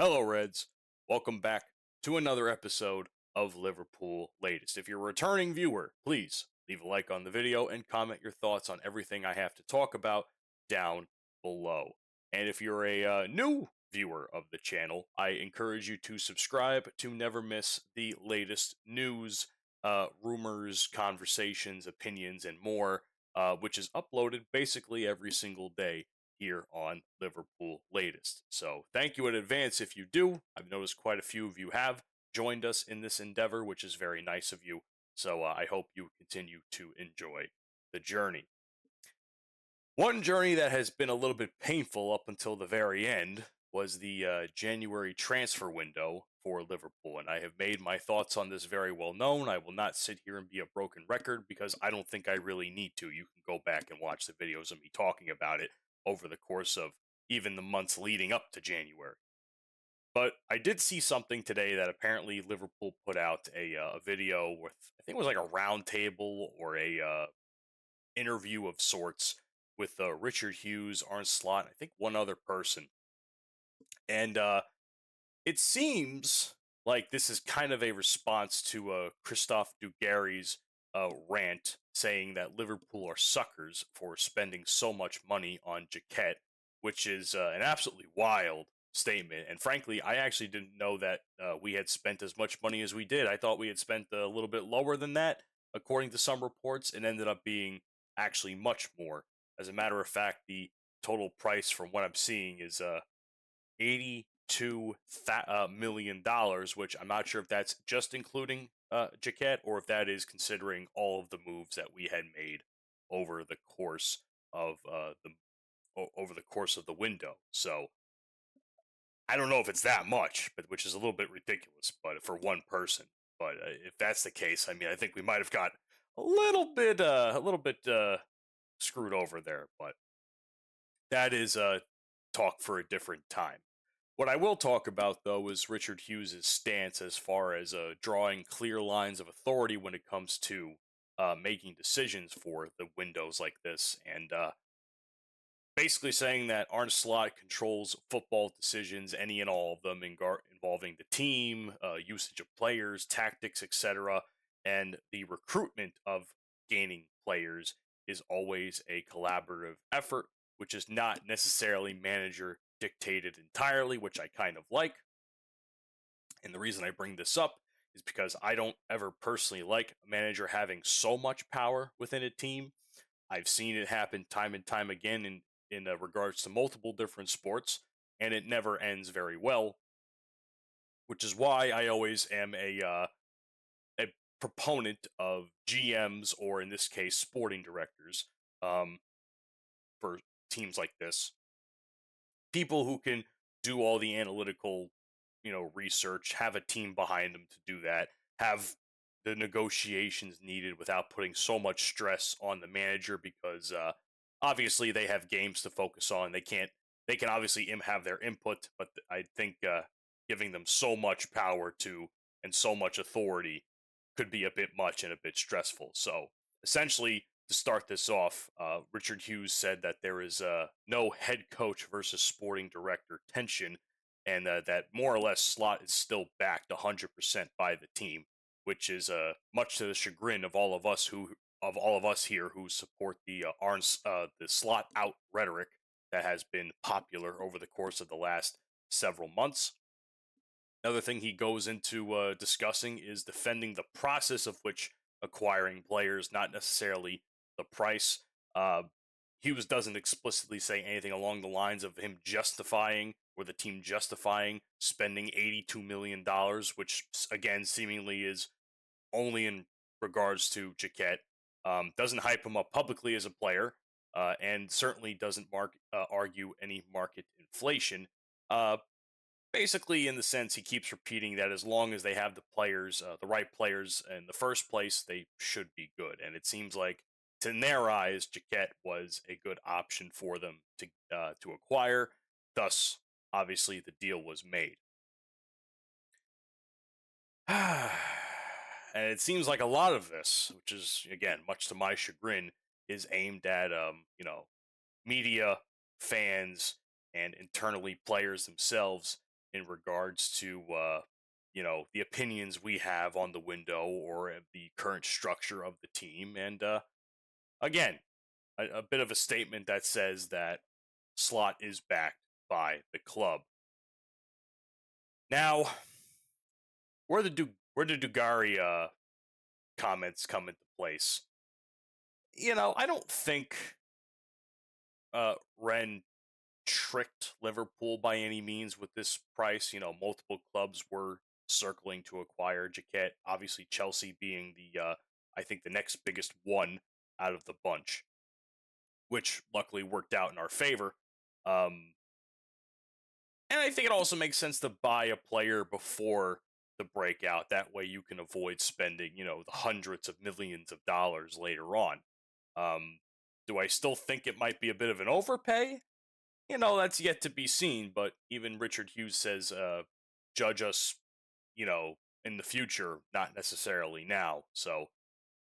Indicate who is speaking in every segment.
Speaker 1: Hello, Reds. Welcome back to another episode of Liverpool Latest. If you're a returning viewer, please leave a like on the video and comment your thoughts on everything I have to talk about down below. And if you're a new viewer of the channel, I encourage you to subscribe to never miss the latest news, rumors, conversations, opinions, and more, which is uploaded basically every single day here on Liverpool Latest. So thank you in advance if you do. I've noticed quite a few of you have joined us in this endeavor, which is very nice of you. So I hope you continue to enjoy the journey. One journey that has been a little bit painful up until the very end was the January transfer window for Liverpool, and I have made my thoughts on this very well known. I will not sit here and be a broken record because I don't think I really need to. You can go back and watch the videos of me talking about it over the course of even the months leading up to January. But I did see something today that apparently Liverpool put out a video with, I think it was like a round table or a interview of sorts with Richard Hughes, Arne Slot, I think one other person. And it seems like this is kind of a response to Christophe Dugarry's rant saying that Liverpool are suckers for spending so much money on Jaquette, which is an absolutely wild statement. And frankly, I actually didn't know that we had spent as much money as we did. I thought we had spent a little bit lower than that, according to some reports, and ended up being actually much more. As a matter of fact, the total price from what I'm seeing is 82 million dollars, which I'm not sure if that's just including Jaquette or if that is considering all of the moves that we had made over the course of over the course of the window. So I don't know if it's that much, but which is a little bit ridiculous, but for one person. But if that's the case, I mean, I think we might have got a little bit screwed over there. But that is talk for a different time. What I will talk about, though, is Richard Hughes' stance as far as drawing clear lines of authority when it comes to making decisions for the windows like this, and basically saying that Arne Slot controls football decisions, any and all of them, involving the team, usage of players, tactics, etc., and the recruitment of gaining players is always a collaborative effort, which is not necessarily manager dictated entirely, which I kind of like. And the reason I bring this up is because I don't ever personally like a manager having so much power within a team. I've seen it happen time and time again in regards to multiple different sports, and it never ends very well. Which is why I always am a proponent of GMs, or in this case, sporting directors, for teams like this. People who can do all the analytical, research, have a team behind them to do that, have the negotiations needed without putting so much stress on the manager because obviously they have games to focus on. They can obviously have their input, but I think giving them so much power to and so much authority could be a bit much and a bit stressful. So essentially, to start this off, Richard Hughes said that there is no head coach versus sporting director tension, and that more or less Slot is still backed 100% by the team, which is much to the chagrin of all of us here who support the the Slot out rhetoric that has been popular over the course of the last several months. Another thing he goes into discussing is defending the process of which acquiring players, not necessarily the price. Hughes doesn't explicitly say anything along the lines of him justifying or the team justifying spending $82 million, which again seemingly is only in regards to Jaquette. Doesn't hype him up publicly as a player, and certainly doesn't argue any market inflation. Basically, in the sense he keeps repeating that as long as they have the players, the right players in the first place, they should be good. And it seems like, in their eyes, Jaquette was a good option for them to acquire. Thus, obviously, the deal was made. And it seems like a lot of this, which is again much to my chagrin, is aimed at media, fans, and internally players themselves. in regards to the opinions we have on the window or the current structure of the team. And again, a bit of a statement that says that Slot is backed by the club. Now, where the Dugari comments come into place? I don't think Ren tricked Liverpool by any means with this price. Multiple clubs were circling to acquire Jaquette. Obviously, Chelsea being I think the next biggest one out of the bunch, which luckily worked out in our favor. And I think it also makes sense to buy a player before the breakout. That way you can avoid spending, the hundreds of millions of dollars later on. Do I still think it might be a bit of an overpay? That's yet to be seen, but even Richard Hughes says, judge us, in the future, not necessarily now. So,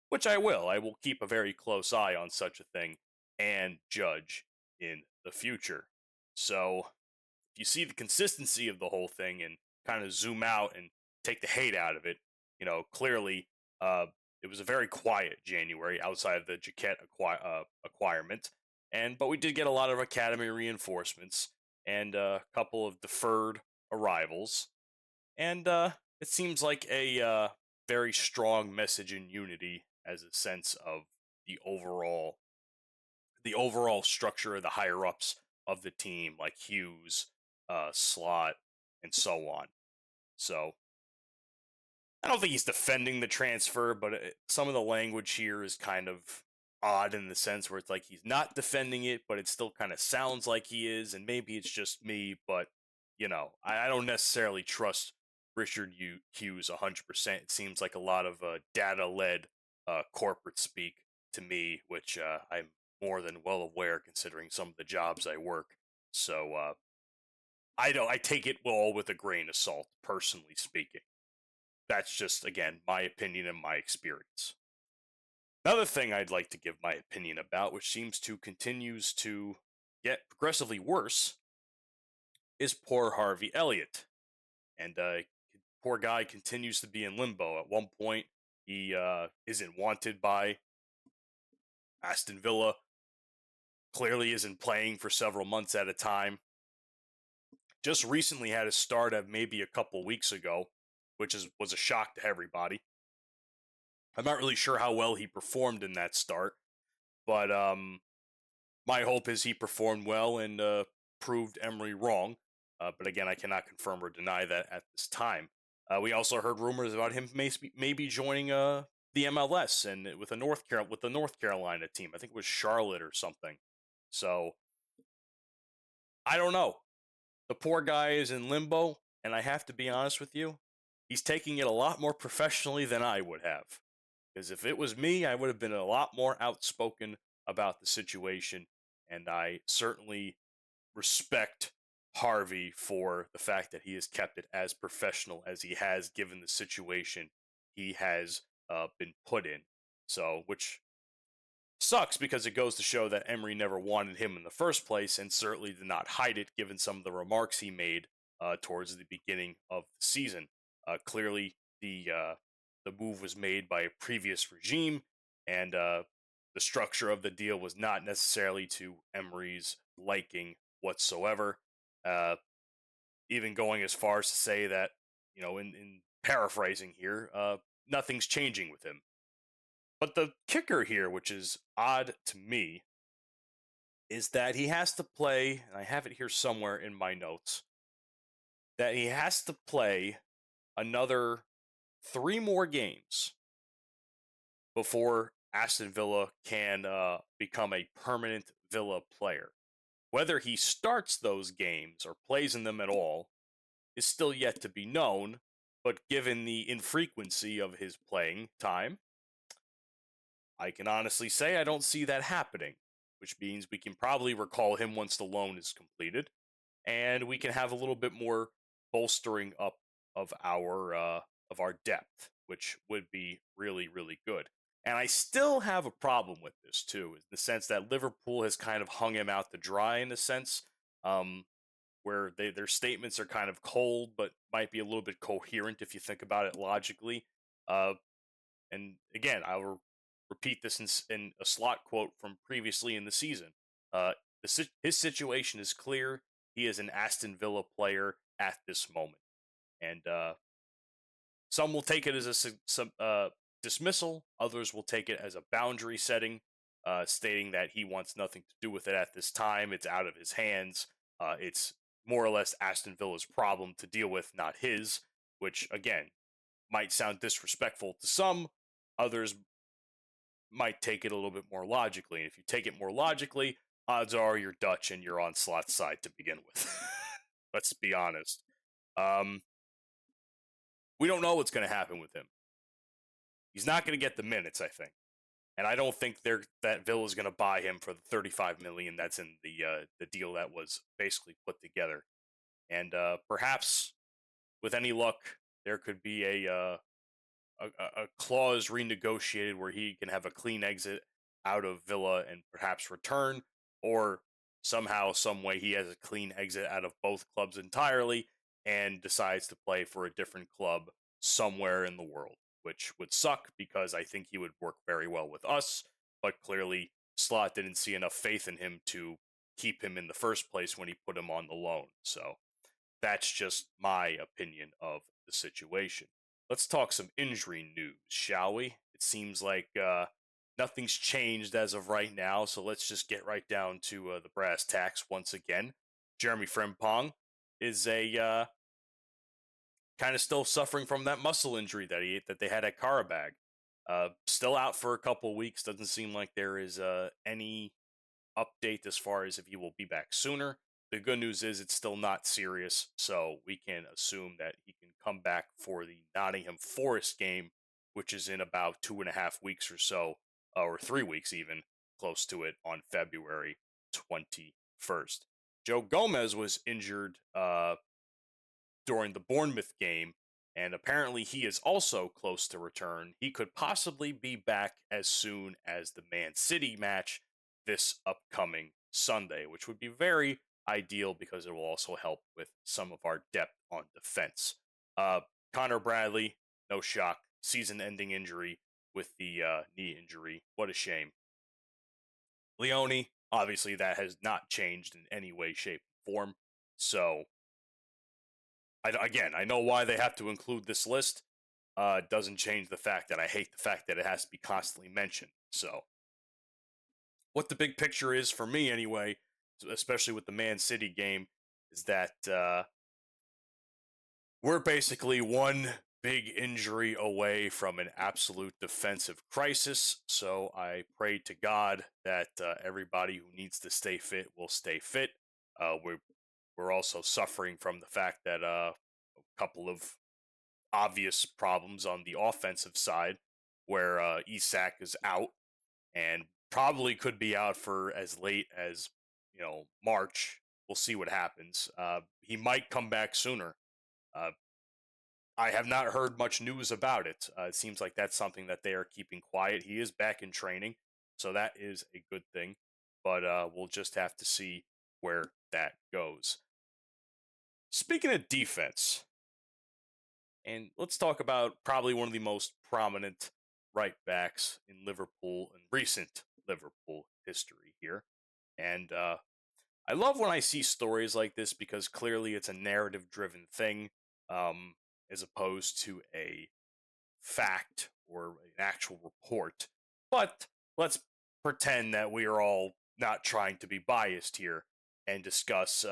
Speaker 1: which I will. I will keep a very close eye on such a thing and judge in the future. So, if you see the consistency of the whole thing and kind of zoom out and take the hate out of it, clearly it was a very quiet January outside of the Jaquette acquirement. But we did get a lot of academy reinforcements and a couple of deferred arrivals. And it seems like a very strong message in unity as a sense of the overall structure of the higher ups of the team, like Hughes, Slot, and so on. So I don't think he's defending the transfer, but some of the language here is kind of odd in the sense where it's like he's not defending it, but it still kind of sounds like he is, and maybe it's just me, but I don't necessarily trust Richard Hughes 100%. It seems like a lot of data-led corporate speak to me, which I'm more than well aware considering some of the jobs I work. So I take it all with a grain of salt, personally speaking. That's just, again, my opinion and my experience. Another thing I'd like to give my opinion about, which seems to continues to get progressively worse, is poor Harvey Elliott. And poor guy continues to be in limbo. At one point, he isn't wanted by Aston Villa, clearly isn't playing for several months at a time. Just recently had a start of maybe a couple weeks ago, which was a shock to everybody. I'm not really sure how well he performed in that start, but my hope is he performed well and proved Emery wrong. But again, I cannot confirm or deny that at this time. We also heard rumors about him maybe joining the MLS and with the North Carolina team. I think it was Charlotte or something. So I don't know. The poor guy is in limbo, and I have to be honest with you, he's taking it a lot more professionally than I would have. Because if it was me, I would have been a lot more outspoken about the situation, and I certainly respect Harvey for the fact that he has kept it as professional as he has, given the situation he has been put in. So, which sucks because it goes to show that Emery never wanted him in the first place, and certainly did not hide it, given some of the remarks he made towards the beginning of the season. Clearly, the move was made by a previous regime, and the structure of the deal was not necessarily to Emery's liking whatsoever. Even going as far as to say that, in paraphrasing here, nothing's changing with him. But the kicker here, which is odd to me, is that he has to play, and I have it here somewhere in my notes, that he has to play another 3 more games before Aston Villa can become a permanent Villa player. Whether he starts those games or plays in them at all is still yet to be known, but given the infrequency of his playing time, I can honestly say I don't see that happening, which means we can probably recall him once the loan is completed, and we can have a little bit more bolstering up of our depth, which would be really, really good. And I still have a problem with this too, in the sense that Liverpool has kind of hung him out to dry in a sense. where their statements are kind of cold, but might be a little bit coherent if you think about it logically. Uh, and again, I will repeat this in a slot quote from previously in the season. Uh, his situation is clear. He is an Aston Villa player at this moment, and some will take it as a dismissal. Others will take it as a boundary setting, stating that he wants nothing to do with it at this time. It's out of his hands. It's more or less Aston Villa's problem to deal with, not his. Which again might sound disrespectful to some. Others might take it a little bit more logically. And if you take it more logically, odds are you're Dutch and you're on Slot's side to begin with. Let's be honest. Um, we don't know what's going to happen with him. He's not going to get the minutes, I think, and I don't think that Villa's going to buy him for the 35 million that's in the deal that was basically put together. And perhaps, with any luck, there could be a clause renegotiated where he can have a clean exit out of Villa and perhaps return, or somehow, some way, he has a clean exit out of both clubs entirely and decides to play for a different club somewhere in the world, which would suck because I think he would work very well with us, but clearly Slot didn't see enough faith in him to keep him in the first place when he put him on the loan. So that's just my opinion of the situation. Let's talk some injury news, shall we? It seems like nothing's changed as of right now, so let's just get right down to the brass tacks once again. Jeremy Frimpong is a kind of still suffering from that muscle injury that they had at Karabag. Still out for a couple weeks. Doesn't seem like there is any update as far as if he will be back sooner. The good news is it's still not serious, so we can assume that he can come back for the Nottingham Forest game, which is in about 2.5 weeks or so, or 3 weeks even, close to it, on February 21st. Joe Gomez was injured during the Bournemouth game, and apparently he is also close to return. He could possibly be back as soon as the Man City match this upcoming Sunday, which would be very ideal because it will also help with some of our depth on defense. Connor Bradley, no shock, season-ending injury with the knee injury. What a shame. Leone, obviously that has not changed in any way, shape, or form. So, I know why they have to include this list. It doesn't change the fact that I hate the fact that it has to be constantly mentioned. So, what the big picture is for me anyway, especially with the Man City game, is that we're basically one big injury away from an absolute defensive crisis. So I pray to God that everybody who needs to stay fit will stay fit. We're also suffering from the fact that a couple of obvious problems on the offensive side, where Isak is out and probably could be out for as late as March. We'll see what happens. He might come back sooner. Uh, I have not heard much news about it. It seems like that's something that they are keeping quiet. He is back in training, so that is a good thing. But we'll just have to see where that goes. Speaking of defense, and let's talk about probably one of the most prominent right backs in Liverpool, in recent Liverpool history here. And I love when I see stories like this because clearly it's a narrative driven thing, as opposed to a fact or an actual report. But let's pretend that we are all not trying to be biased here and discuss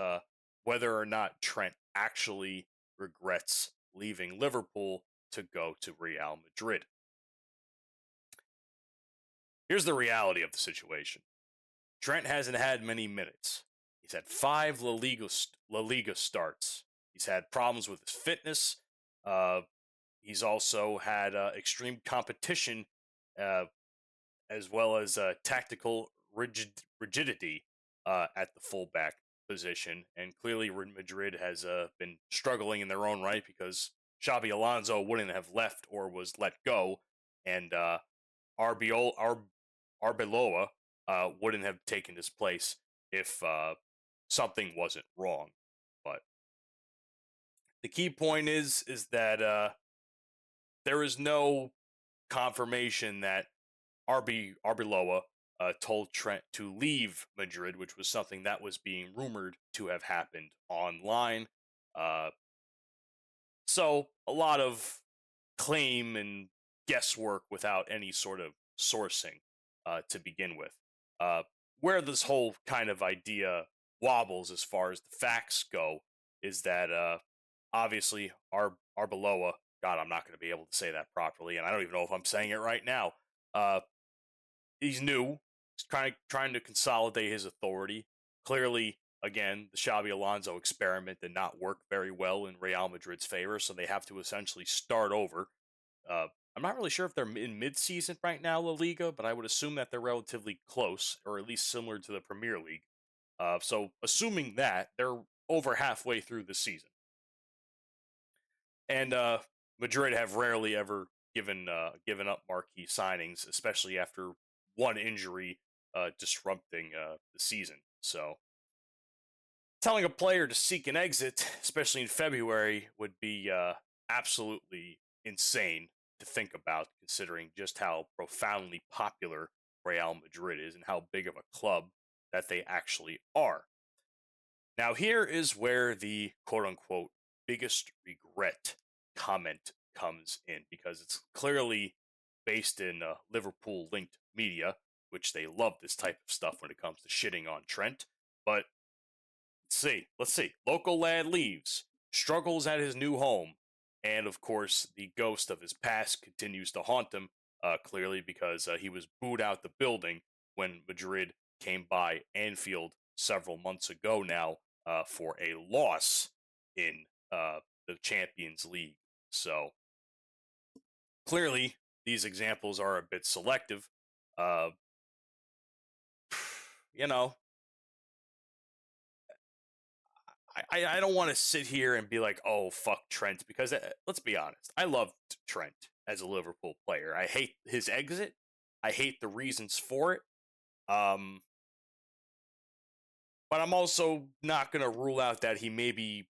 Speaker 1: whether or not Trent actually regrets leaving Liverpool to go to Real Madrid. Here's the reality of the situation. Trent hasn't had many minutes. He's had 5 La Liga starts. He's had problems with his fitness. He's also had extreme competition, as well as tactical rigidity at the fullback position. And clearly, Madrid has been struggling in their own right because Xabi Alonso wouldn't have left or was let go, and Arbeloa wouldn't have taken his place if something wasn't wrong. But the key point is that there is no confirmation that Arbeloa told Trent to leave Madrid, which was something that was being rumored to have happened online. Uh, so a lot of claim and guesswork without any sort of sourcing to begin with. Uh, where this whole kind of idea wobbles as far as the facts go is that obviously Arbeloa, God, I'm not going to be able to say that properly, and I don't even know if I'm saying it right now. He's new. He's trying to consolidate his authority. Clearly, again, the Xabi Alonso experiment did not work very well in Real Madrid's favor, so they have to essentially start over. Uh, I'm not really sure if they're in mid-season right now, La Liga, but I would assume that they're relatively close, or at least similar to the Premier League. So, assuming that, they're over halfway through the season. And Madrid have rarely ever given up marquee signings, especially after one injury disrupting the season. So, telling a player to seek an exit, especially in February, would be absolutely insane to think about, considering just how profoundly popular Real Madrid is and how big of a club that they actually are. Now, here is where the quote unquote biggest regret comment comes in, because it's clearly based in Liverpool linked media, which they love this type of stuff when it comes to shitting on Trent. But let's see. Local lad leaves, struggles at his new home, and of course, the ghost of his past continues to haunt him, clearly because he was booed out the building when Madrid came by Anfield several months ago now for a loss in the Champions League. So, clearly, these examples are a bit selective. Uh, you know, I don't want to sit here and be like, oh, fuck Trent, because let's be honest. I loved Trent as a Liverpool player. I hate his exit. I hate the reasons for it. Um, but I'm also not going to rule out that he maybe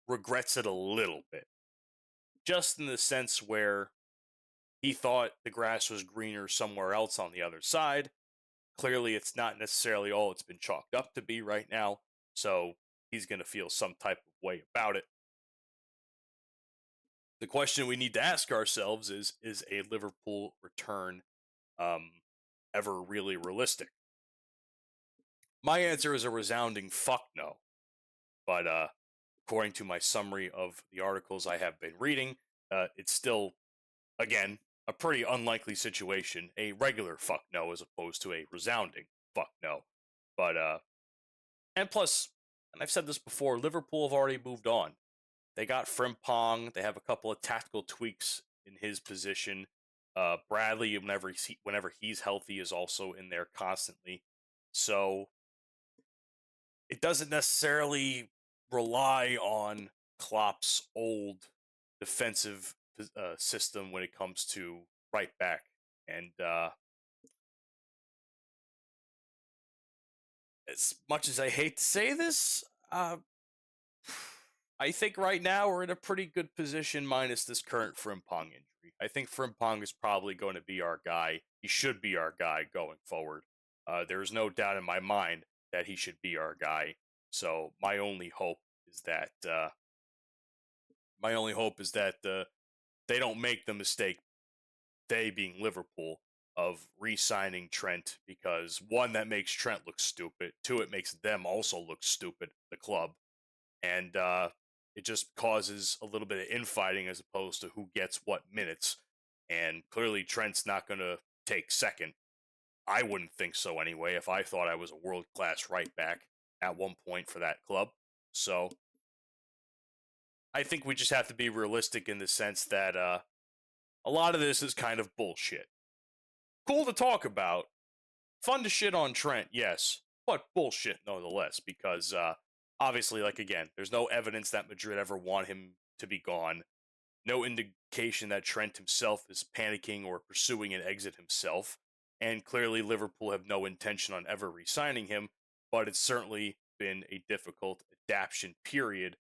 Speaker 1: regrets it a little bit. Just in the sense where he thought the grass was greener somewhere else on the other side. Clearly, it's not necessarily all it's been chalked up to be right now. So he's going to feel some type of way about it. The question we need to ask ourselves is a Liverpool return um, ever really realistic? My answer is a resounding fuck no. But according to my summary of the articles I have been reading, it's still, again, a pretty unlikely situation. A regular fuck no as opposed to a resounding fuck no. But, and plus, and I've said this before, Liverpool have already moved on. They got Frimpong. They have a couple of tactical tweaks in his position. Bradley, whenever he's healthy, is also in there constantly. So it doesn't necessarily rely on Klopp's old defensive system when it comes to right back. And as much as I hate to say this, I think right now we're in a pretty good position minus this current Frimpong injury. I think Frimpong is probably going to be our guy. He should be our guy going forward. There's no doubt in my mind that he should be our guy. So my only hope is that they don't make the mistake, they being Liverpool, of re-signing Trent, because one, that makes Trent look stupid. Two, it makes them also look stupid, the club. And it just causes a little bit of infighting as opposed to who gets what minutes. And clearly Trent's not going to take second. I wouldn't think so anyway if I thought I was a world-class right back at one point for that club. So I think we just have to be realistic in the sense that a lot of this is kind of bullshit. Cool to talk about. Fun to shit on Trent, yes. But bullshit nonetheless, because obviously, like, again, there's no evidence that Madrid ever want him to be gone. No indication that Trent himself is panicking or pursuing an exit himself. And clearly, Liverpool have no intention on ever re-signing him, but it's certainly been a difficult adaptation period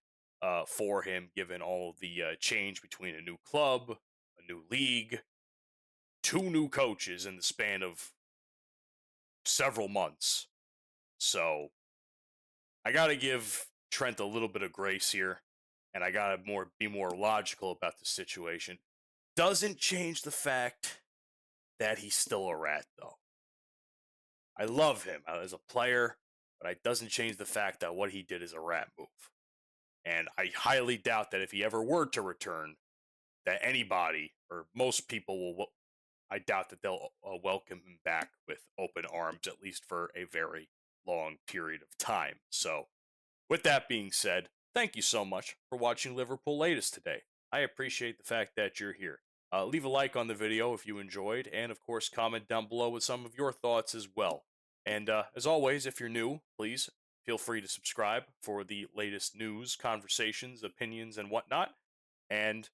Speaker 1: for him, given all of the change between a new club, a new league, two new coaches in the span of several months. So I got to give Trent a little bit of grace here, and I got to be more logical about the situation. Doesn't change the fact that he's still a rat, though. I love him as a player, but it doesn't change the fact that what he did is a rat move. And I highly doubt that if he ever were to return, that anybody or most people will. I doubt that they'll welcome him back with open arms, at least for a very long period of time. So, with that being said, thank you so much for watching Liverpool Latest today. I appreciate the fact that you're here. Leave a like on the video if you enjoyed, and of course, comment down below with some of your thoughts as well. And as always, if you're new, please feel free to subscribe for the latest news, conversations, opinions, and whatnot. And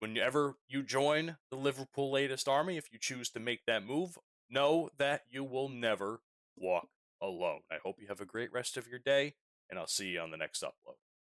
Speaker 1: whenever you join the Liverpool Latest army, if you choose to make that move, know that you will never walk alone. I hope you have a great rest of your day, and I'll see you on the next upload.